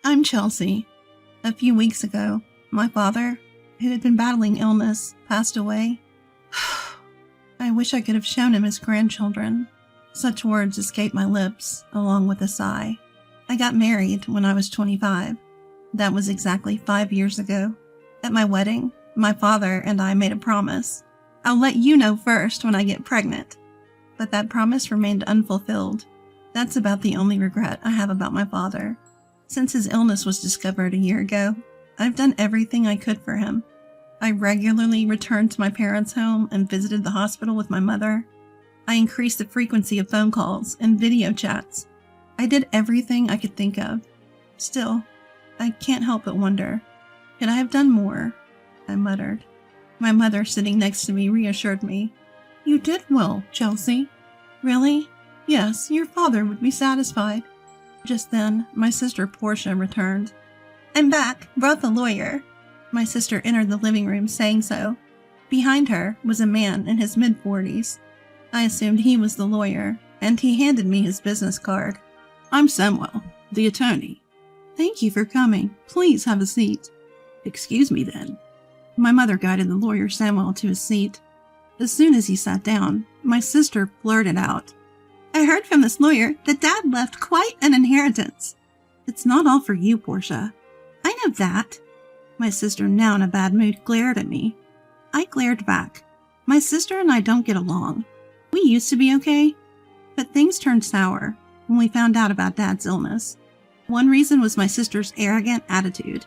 I'm Chelsea. A few weeks ago, my father, who had been battling illness, passed away. I wish I could have shown him his grandchildren. Such words escaped my lips, along with a sigh. I got married when I was 25. That was exactly 5 years ago. At my wedding, my father and I made a promise. I'll let you know first when I get pregnant. But that promise remained unfulfilled. That's about the only regret I have about my father. Since his illness was discovered a year ago, I've done everything I could for him. I regularly returned to my parents' home and visited the hospital with my mother. I increased the frequency of phone calls and video chats. I did everything I could think of. Still, I can't help but wonder, could I have done more? I muttered. My mother, sitting next to me, reassured me. You did well, Chelsea. Really? Yes, your father would be satisfied. Just then, my sister Portia returned. I'm back, brought the lawyer. My sister entered the living room saying so. Behind her was a man in his mid-40s. I assumed he was the lawyer, and he handed me his business card. I'm Samuel, the attorney. Thank you for coming. Please have a seat. Excuse me then. My mother guided the lawyer Samuel to his seat. As soon as he sat down, my sister blurted out, I heard from this lawyer that Dad left quite an inheritance. It's not all for you, Portia. I know that. My sister, now in a bad mood, glared at me. I glared back. My sister and I don't get along. We used to be okay, but things turned sour when we found out about Dad's illness. One reason was my sister's arrogant attitude.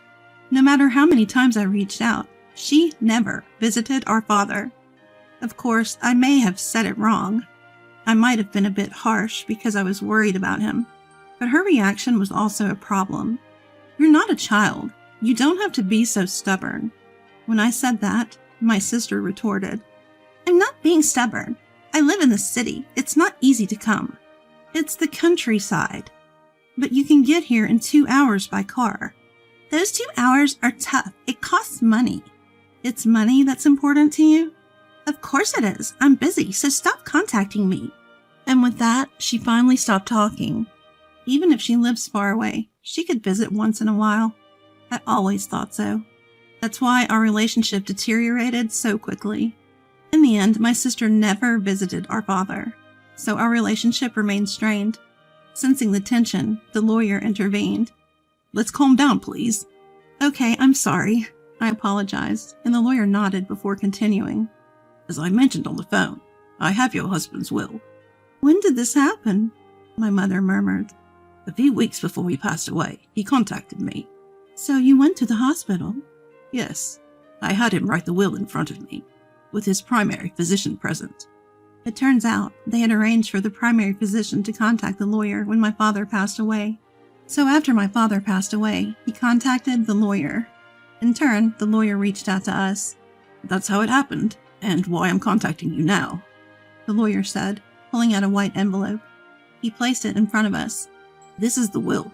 No matter how many times I reached out, she never visited our father. Of course, I may have said it wrong. I might have been a bit harsh because I was worried about him, but her reaction was also a problem. You're not a child. You don't have to be so stubborn. When I said that, my sister retorted, I'm not being stubborn. I live in the city. It's not easy to come. It's the countryside. But you can get here in 2 hours by car. Those 2 hours are tough. It costs money. It's money that's important to you? Of course it is. I'm busy, so stop contacting me. And with that, she finally stopped talking. Even if she lives far away, she could visit once in a while. I always thought so. That's why our relationship deteriorated so quickly. In the end, my sister never visited our father, so our relationship remained strained. Sensing the tension, the lawyer intervened. Let's calm down, please. Okay, I'm sorry. I apologized, and the lawyer nodded before continuing. As I mentioned on the phone, I have your husband's will. When did this happen? My mother murmured. A few weeks before he passed away, he contacted me. So you went to the hospital? Yes. I had him write the will in front of me, with his primary physician present. It turns out they had arranged for the primary physician to contact the lawyer when my father passed away. So after my father passed away, he contacted the lawyer. In turn, the lawyer reached out to us. That's how it happened, and why I'm contacting you now, the lawyer said, pulling out a white envelope. He placed it in front of us. This is the will.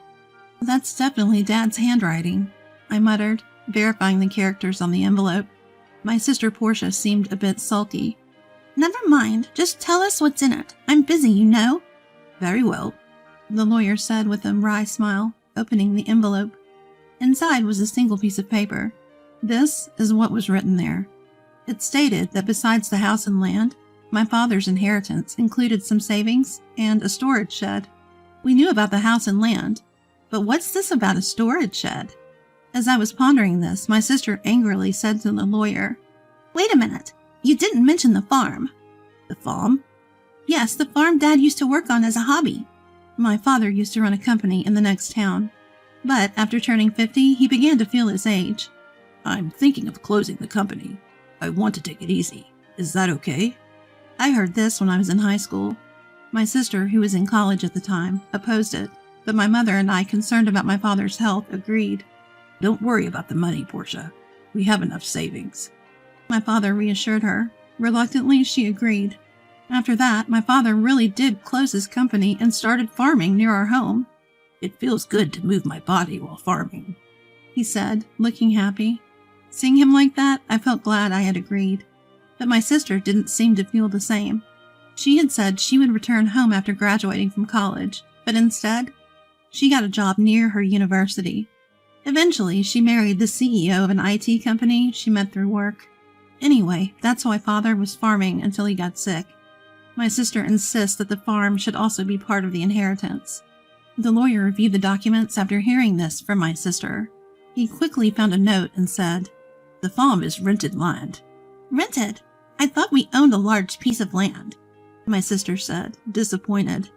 That's definitely Dad's handwriting, I muttered, verifying the characters on the envelope. My sister Portia seemed a bit sulky. Never mind, just tell us what's in it. I'm busy, you know. Very well, the lawyer said with a wry smile, opening the envelope. Inside was a single piece of paper. This is what was written there. It stated that besides the house and land, my father's inheritance included some savings and a storage shed. We knew about the house and land, but what's this about a storage shed? As I was pondering this, my sister angrily said to the lawyer, Wait a minute, you didn't mention the farm. The farm? Yes, the farm Dad used to work on as a hobby. My father used to run a company in the next town, but after turning 50, he began to feel his age. I'm thinking of closing the company. I want to take it easy. Is that okay? I heard this when I was in high school. My sister, who was in college at the time, opposed it, but my mother and I, concerned about my father's health, agreed. Don't worry about the money, Portia. We have enough savings. My father reassured her. Reluctantly, she agreed. After that, my father really did close his company and started farming near our home. It feels good to move my body while farming, he said, looking happy. Seeing him like that, I felt glad I had agreed. But my sister didn't seem to feel the same. She had said she would return home after graduating from college, but instead, she got a job near her university, Eventually, she married the CEO of an IT company she met through work. Anyway, that's why Father was farming until he got sick. My sister insists that the farm should also be part of the inheritance. The lawyer reviewed the documents after hearing this from my sister. He quickly found a note and said, "The farm is rented land." "Rented? I thought we owned a large piece of land," my sister said, disappointed.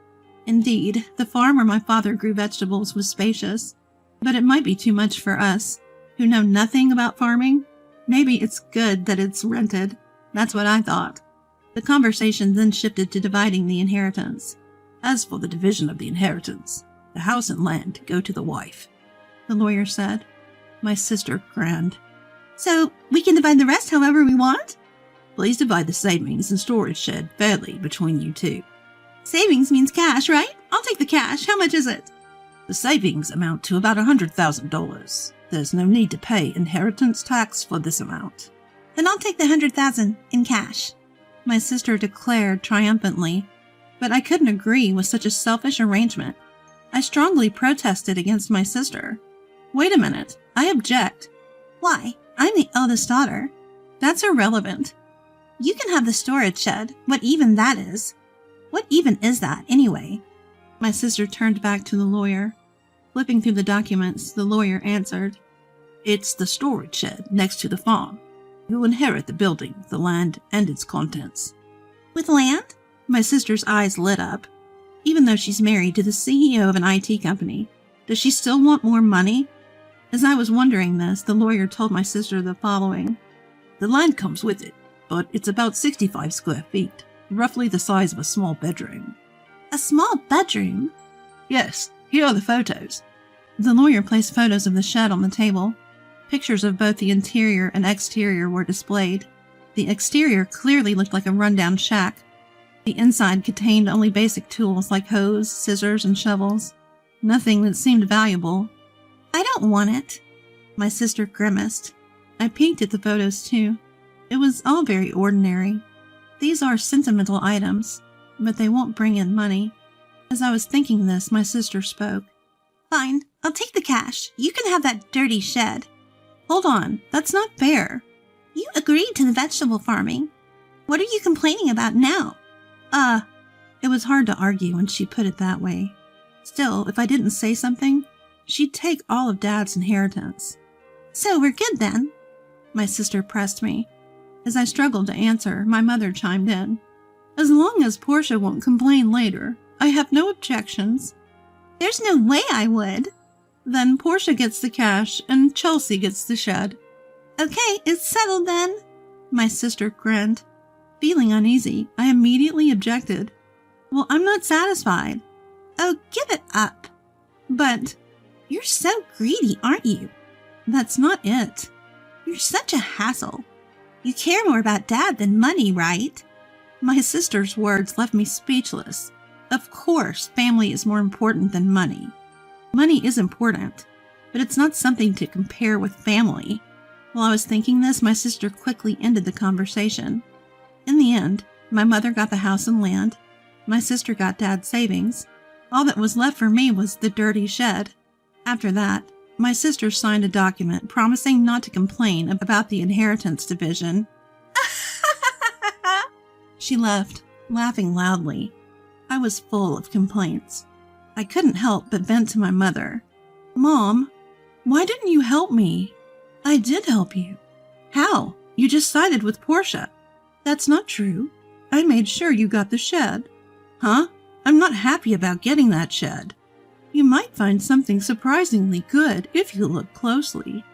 Indeed, the farm where my father grew vegetables was spacious, but it might be too much for us, who know nothing about farming. Maybe it's good that it's rented. That's what I thought. The conversation then shifted to dividing the inheritance. "As for the division of the inheritance, the house and land go to the wife," the lawyer said. My sister grinned. "So we can divide the rest however we want?" "Please divide the savings and storage shed fairly between you two." "Savings means cash, right? I'll take the cash. How much is it?" "The savings amount to about $100,000. There's no need to pay inheritance tax for this amount." "Then I'll take the $100,000 in cash," my sister declared triumphantly. But I couldn't agree with such a selfish arrangement. I strongly protested against my sister. "Wait a minute, I object." "Why? I'm the eldest daughter." "That's irrelevant." "You can have the storage shed, what even that is." "What even is that, anyway?" My sister turned back to the lawyer. Flipping through the documents, the lawyer answered, "It's the storage shed next to the farm. You'll inherit the building, the land, and its contents." "With land?" My sister's eyes lit up. Even though she's married to the CEO of an IT company, does she still want more money? As I was wondering this, the lawyer told my sister the following. "The land comes with it, but it's about 65 square feet, roughly the size of a small bedroom." "A small bedroom?" "Yes, here are the photos." The lawyer placed photos of the shed on the table. Pictures of both the interior and exterior were displayed. The exterior clearly looked like a rundown shack. The inside contained only basic tools like hose, scissors, and shovels. Nothing that seemed valuable. "I don't want it." My sister grimaced. I peeked at the photos too. It was all very ordinary. These are sentimental items, but they won't bring in money. As I was thinking this, my sister spoke. "Fine, I'll take the cash. You can have that dirty shed." "Hold on, that's not fair." "You agreed to the vegetable farming. What are you complaining about now?" It was hard to argue when she put it that way. Still, if I didn't say something, she'd take all of Dad's inheritance. "So we're good then?" My sister pressed me. As I struggled to answer, my mother chimed in. "As long as Portia won't complain later, I have no objections." "There's no way I would." "Then Portia gets the cash and Chelsea gets the shed." "Okay, it's settled then." My sister grinned. Feeling uneasy, I immediately objected. "Well, I'm not satisfied." "Oh, give it up." "But you're so greedy, aren't you?" "That's not it." "You're such a hassle. You care more about Dad than money, right?" My sister's words left me speechless. Of course, family is more important than money. Money is important, but it's not something to compare with family. While I was thinking this, my sister quickly ended the conversation. In the end, my mother got the house and land. My sister got Dad's savings. All that was left for me was the dirty shed. After that, my sister signed a document promising not to complain about the inheritance division. She left, laughing loudly. I was full of complaints. I couldn't help but vent to my mother. "Mom, why didn't you help me?" "I did help you." "How? You just sided with Portia." "That's not true. I made sure you got the shed." "Huh? I'm not happy about getting that shed." "You might find something surprisingly good if you look closely,"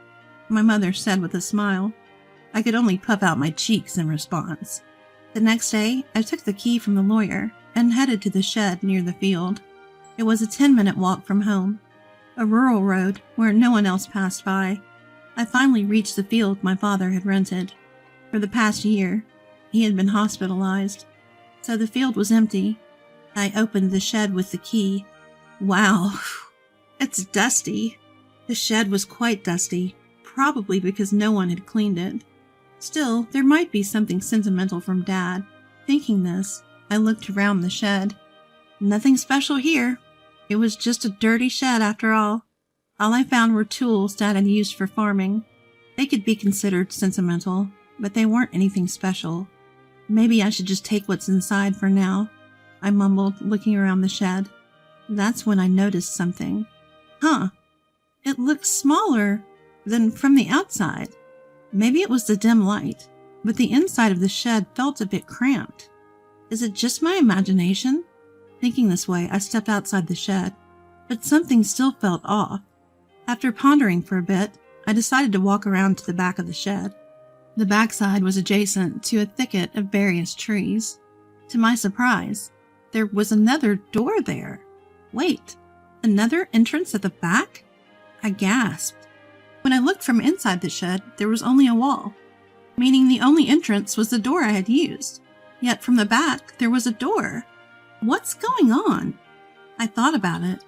my mother said with a smile. I could only puff out my cheeks in response. The next day, I took the key from the lawyer and headed to the shed near the field. It was a 10-minute walk from home, a rural road where no one else passed by. I finally reached the field my father had rented. For the past year, he had been hospitalized, so the field was empty. I opened the shed with the key. Wow, it's dusty. The shed was quite dusty, probably because no one had cleaned it. Still, there might be something sentimental from Dad. Thinking this, I looked around the shed. Nothing special here. It was just a dirty shed after all. All I found were tools Dad had used for farming. They could be considered sentimental, but they weren't anything special. Maybe I should just take what's inside for now, I mumbled, looking around the shed. That's when I noticed something. Huh. It looked smaller than from the outside. Maybe it was the dim light, but the inside of the shed felt a bit cramped. Is it just my imagination? Thinking this way, I stepped outside the shed, but something still felt off. After pondering for a bit, I decided to walk around to the back of the shed. The backside was adjacent to a thicket of various trees. To my surprise, there was another door there. Wait, another entrance at the back? I gasped. When I looked from inside the shed, there was only a wall, meaning the only entrance was the door I had used. Yet from the back, there was a door. What's going on? I thought about it.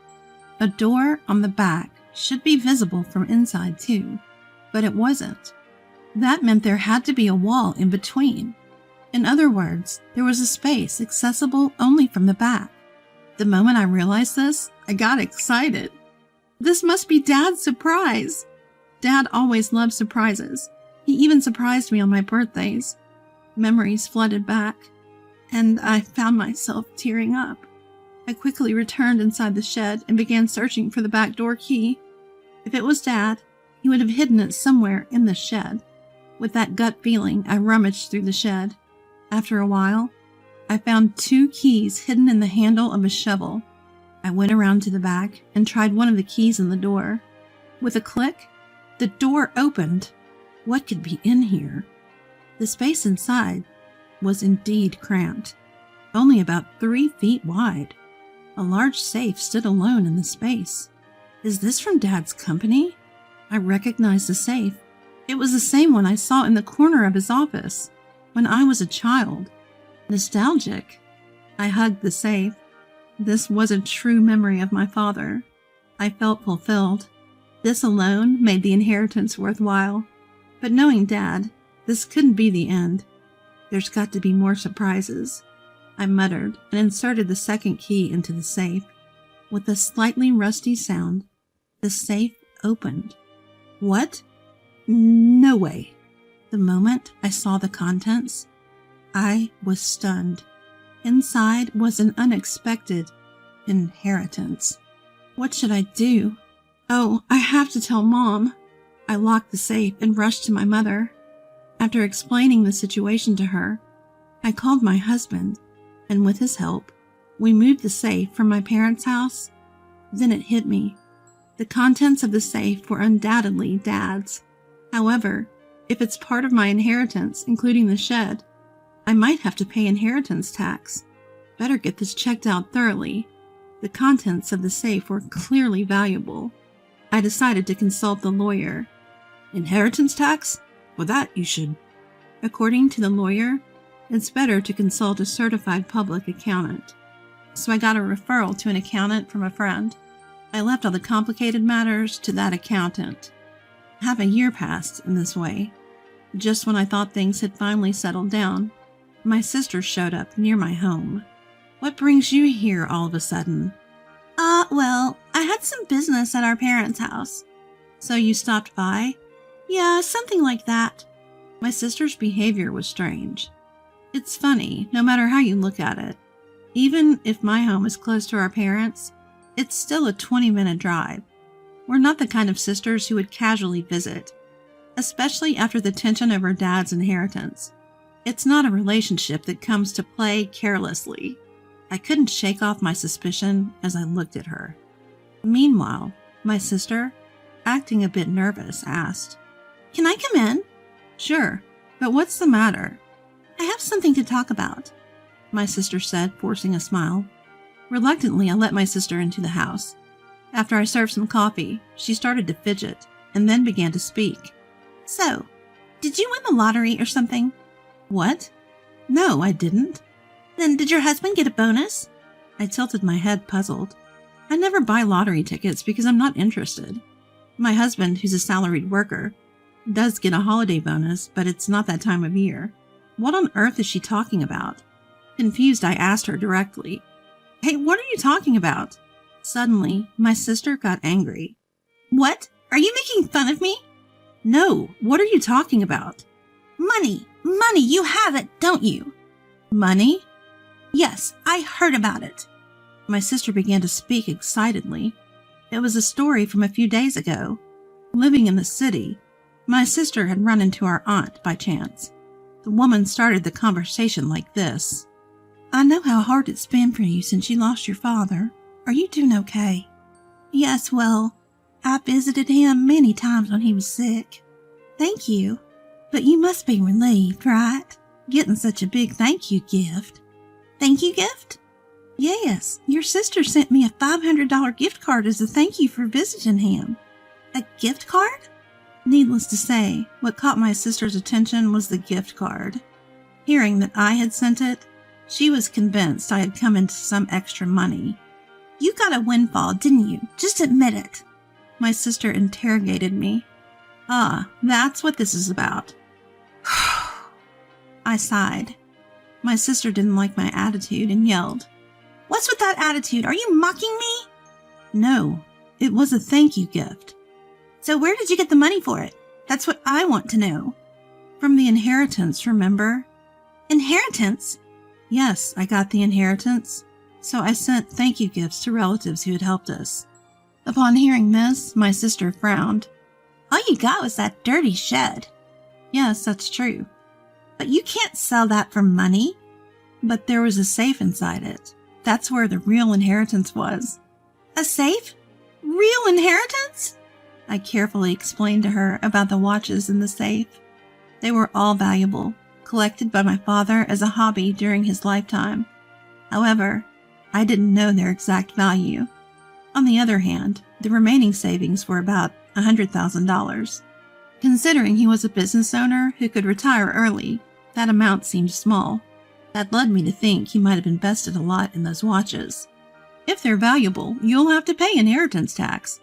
A door on the back should be visible from inside too, but it wasn't. That meant there had to be a wall in between. In other words, there was a space accessible only from the back. The moment I realized this, I got excited. This must be Dad's surprise. Dad always loved surprises. He even surprised me on my birthdays. Memories flooded back, and I found myself tearing up. I quickly returned inside the shed and began searching for the back door key. If it was Dad, he would have hidden it somewhere in the shed. With that gut feeling, I rummaged through the shed. After a while, I found 2 keys hidden in the handle of a shovel. I went around to the back and tried one of the keys in the door. With a click, the door opened. What could be in here? The space inside was indeed cramped, only about 3 feet wide. A large safe stood alone in the space. Is this from Dad's company? I recognized the safe. It was the same one I saw in the corner of his office when I was a child. Nostalgic. I hugged the safe. This was a true memory of my father. I felt fulfilled. This alone made the inheritance worthwhile. But knowing Dad, this couldn't be the end. There's got to be more surprises. I muttered and inserted the second key into the safe. With a slightly rusty sound, the safe opened. What? No way. The moment I saw the contents, I was stunned. Inside was an unexpected inheritance. What should I do? Oh, I have to tell Mom. I locked the safe and rushed to my mother. After explaining the situation to her, I called my husband, and with his help, we moved the safe from my parents' house. Then it hit me. The contents of the safe were undoubtedly Dad's. However, if it's part of my inheritance, including the shed, I might have to pay inheritance tax. Better get this checked out thoroughly. The contents of the safe were clearly valuable. I decided to consult the lawyer. Inheritance tax? Well, that you should. According to the lawyer, it's better to consult a certified public accountant. So I got a referral to an accountant from a friend. I left all the complicated matters to that accountant. Half a year passed in this way. Just when I thought things had finally settled down, my sister showed up near my home. What brings you here all of a sudden? Well, I had some business at our parents' house. So you stopped by? Yeah, something like that. My sister's behavior was strange. It's funny, no matter how you look at it. Even if my home is close to our parents', it's still a 20-minute drive. We're not the kind of sisters who would casually visit, especially after the tension over Dad's inheritance. It's not a relationship that comes to play carelessly. I couldn't shake off my suspicion as I looked at her. Meanwhile, my sister, acting a bit nervous, asked, "Can I come in?" "Sure, but what's the matter?" "I have something to talk about," my sister said, forcing a smile. Reluctantly, I let my sister into the house. After I served some coffee, she started to fidget and then began to speak. "So, did you win the lottery or something?" "What? No, I didn't." "Then did your husband get a bonus?" I tilted my head, puzzled. I never buy lottery tickets because I'm not interested. My husband, who's a salaried worker, does get a holiday bonus, but it's not that time of year. What on earth is she talking about? Confused, I asked her directly. "Hey, what are you talking about?" Suddenly, my sister got angry. What? Are you making fun of me? No, what are you talking about? Money! Money! You have it, don't you? Money? Yes, I heard about it. My sister began to speak excitedly. It was a story from a few days ago. Living in the city, my sister had run into our aunt by chance. The woman started the conversation like this. I know how hard it's been for you since you lost your father. Are you doing okay? Yes, well, I visited him many times when he was sick. Thank you. But you must be relieved, right? Getting such a big thank you gift. Thank you gift? Yes, your sister sent me a $500 gift card as a thank you for visiting him. A gift card? Needless to say, what caught my sister's attention was the gift card. Hearing that I had sent it, she was convinced I had come into some extra money. You got a windfall, didn't you? Just admit it. My sister interrogated me. Ah, that's what this is about. I sighed. My sister didn't like my attitude and yelled, What's with that attitude? Are you mocking me? No, it was a thank you gift. So where did you get the money for it? That's what I want to know. From the inheritance, remember? Inheritance? Yes, I got the inheritance. So I sent thank you gifts to relatives who had helped us. Upon hearing this, my sister frowned. All you got was that dirty shed. Yes, that's true. But you can't sell that for money. But there was a safe inside it. That's where the real inheritance was. A safe? Real inheritance? I carefully explained to her about the watches in the safe. They were all valuable, collected by my father as a hobby during his lifetime. However, I didn't know their exact value. On the other hand, the remaining savings were about $100,000. Considering he was a business owner who could retire early, that amount seemed small. That led me to think he might have invested a lot in those watches. If they're valuable, you'll have to pay inheritance tax,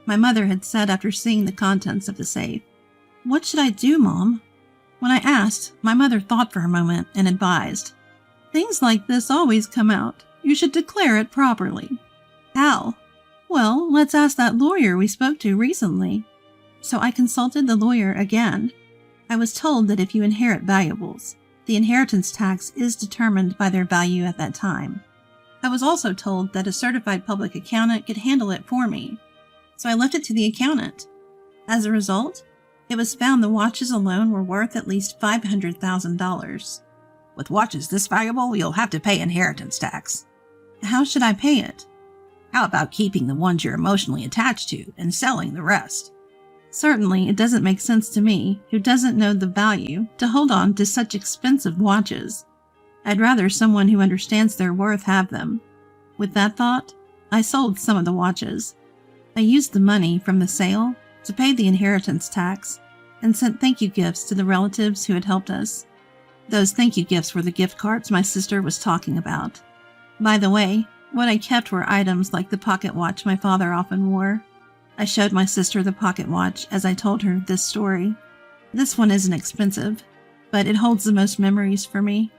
my mother had said after seeing the contents of the safe. What should I do, Mom? When I asked, my mother thought for a moment and advised, Things like this always come out. You should declare it properly. How? Well, let's ask that lawyer we spoke to recently. So I consulted the lawyer again. I was told that if you inherit valuables, the inheritance tax is determined by their value at that time. I was also told that a certified public accountant could handle it for me. So I left it to the accountant. As a result, it was found the watches alone were worth at least $500,000. With watches this valuable, you'll have to pay inheritance tax. How should I pay it? How about keeping the ones you're emotionally attached to and selling the rest? Certainly, it doesn't make sense to me, who doesn't know the value, to hold on to such expensive watches. I'd rather someone who understands their worth have them. With that thought, I sold some of the watches. I used the money from the sale to pay the inheritance tax and sent thank you gifts to the relatives who had helped us. Those thank you gifts were the gift cards my sister was talking about. By the way, what I kept were items like the pocket watch my father often wore. I showed my sister the pocket watch as I told her this story. This one isn't expensive, but it holds the most memories for me.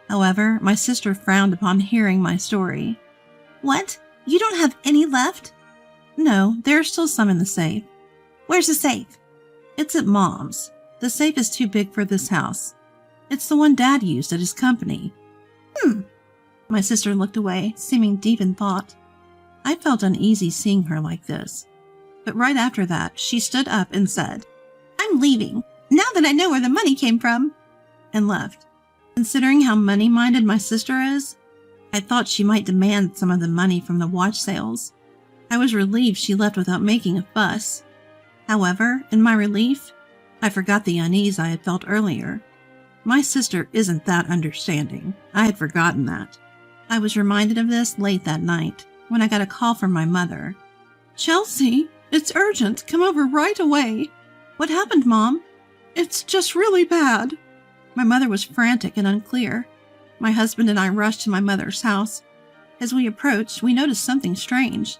However, my sister frowned upon hearing my story. What? You don't have any left? No, there are still some in the safe. Where's the safe? It's at Mom's. The safe is too big for this house. It's the one Dad used at his company. My sister looked away, seeming deep in thought. I felt uneasy seeing her like this. But right after that, she stood up and said, I'm leaving, now that I know where the money came from, and left. Considering how money-minded my sister is, I thought she might demand some of the money from the watch sales. I was relieved she left without making a fuss. However, in my relief, I forgot the unease I had felt earlier. My sister isn't that understanding. I had forgotten that. I was reminded of this late that night, when I got a call from my mother. Chelsea, it's urgent. Come over right away. What happened, Mom? It's just really bad. My mother was frantic and unclear. My husband and I rushed to my mother's house. As we approached, we noticed something strange.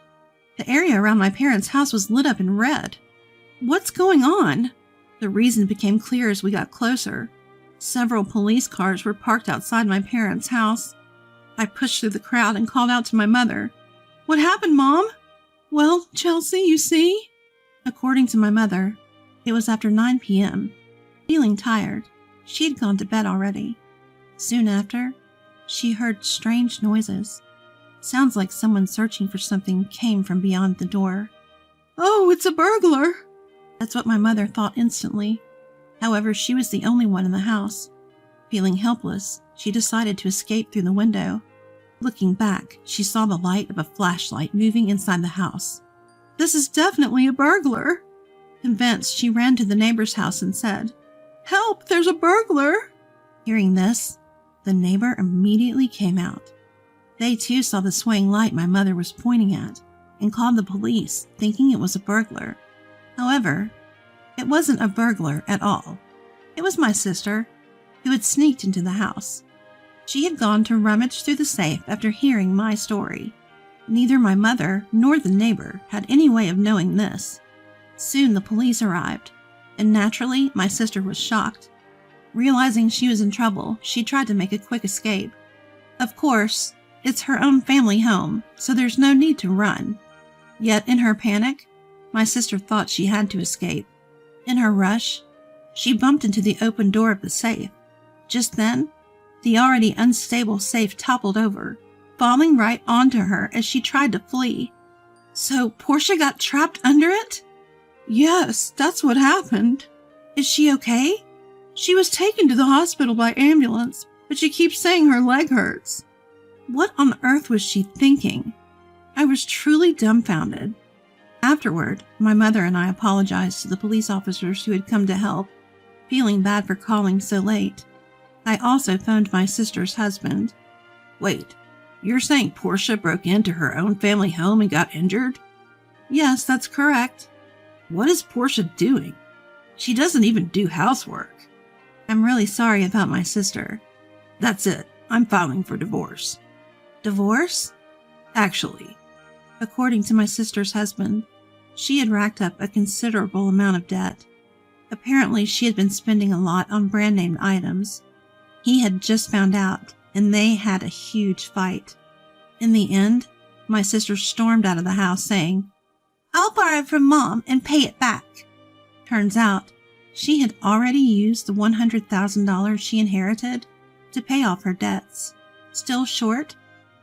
The area around my parents' house was lit up in red. What's going on? The reason became clear as we got closer. Several police cars were parked outside my parents' house. I pushed through the crowd and called out to my mother. What happened, Mom? Well, Chelsea, you see? According to my mother, it was after 9 p.m. Feeling tired, she had gone to bed already. Soon after, she heard strange noises. Sounds like someone searching for something came from beyond the door. Oh, it's a burglar! That's what my mother thought instantly. However, she was the only one in the house. Feeling helpless, she decided to escape through the window. Looking back, she saw the light of a flashlight moving inside the house. This is definitely a burglar! Convinced, she ran to the neighbor's house and said, Help, there's a burglar! Hearing this, the neighbor immediately came out. They too saw the swaying light my mother was pointing at and called the police, thinking it was a burglar. However, it wasn't a burglar at all. It was my sister, who had sneaked into the house. She had gone to rummage through the safe after hearing my story. Neither my mother nor the neighbor had any way of knowing this. Soon the police arrived, and naturally my sister was shocked. Realizing she was in trouble, she tried to make a quick escape. Of course, it's her own family home, so there's no need to run. Yet in her panic, my sister thought she had to escape. In her rush, she bumped into the open door of the safe. Just then, the already unstable safe toppled over, falling right onto her as she tried to flee. So Portia got trapped under it? Yes, that's what happened. Is she okay? She was taken to the hospital by ambulance, but she keeps saying her leg hurts. What on earth was she thinking? I was truly dumbfounded. Afterward, my mother and I apologized to the police officers who had come to help, feeling bad for calling so late. I also phoned my sister's husband. Wait, you're saying Portia broke into her own family home and got injured? Yes, that's correct. What is Portia doing? She doesn't even do housework. I'm really sorry about my sister. That's it. I'm filing for divorce. Divorce? Actually, according to my sister's husband, she had racked up a considerable amount of debt. Apparently, she had been spending a lot on brand-name items. He had just found out, and they had a huge fight. In the end, my sister stormed out of the house saying, "I'll borrow from Mom and pay it back." Turns out, she had already used the $100,000 she inherited to pay off her debts. Still short,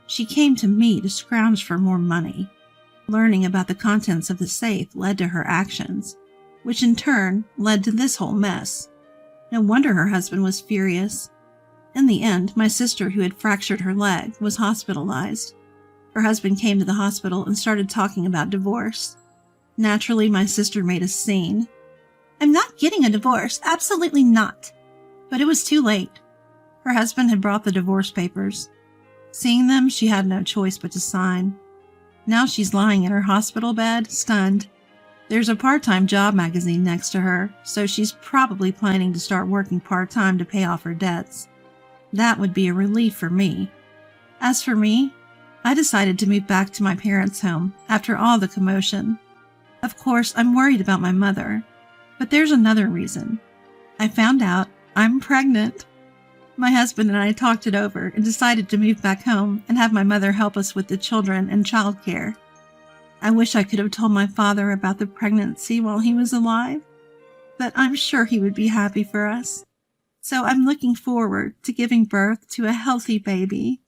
she came to me to scrounge for more money. Learning about the contents of the safe led to her actions, which in turn led to this whole mess. No wonder her husband was furious. In the end, my sister, who had fractured her leg, was hospitalized. Her husband came to the hospital and started talking about divorce. Naturally, my sister made a scene. "I'm not getting a divorce, absolutely not." But it was too late. Her husband had brought the divorce papers. Seeing them, she had no choice but to sign. Now she's lying in her hospital bed, stunned. There's a part-time job magazine next to her, so she's probably planning to start working part-time to pay off her debts. That would be a relief for me. As for me, I decided to move back to my parents' home after all the commotion. Of course, I'm worried about my mother, but there's another reason. I found out I'm pregnant. My husband and I talked it over and decided to move back home and have my mother help us with the children and childcare. I wish I could have told my father about the pregnancy while he was alive, but I'm sure he would be happy for us. So I'm looking forward to giving birth to a healthy baby.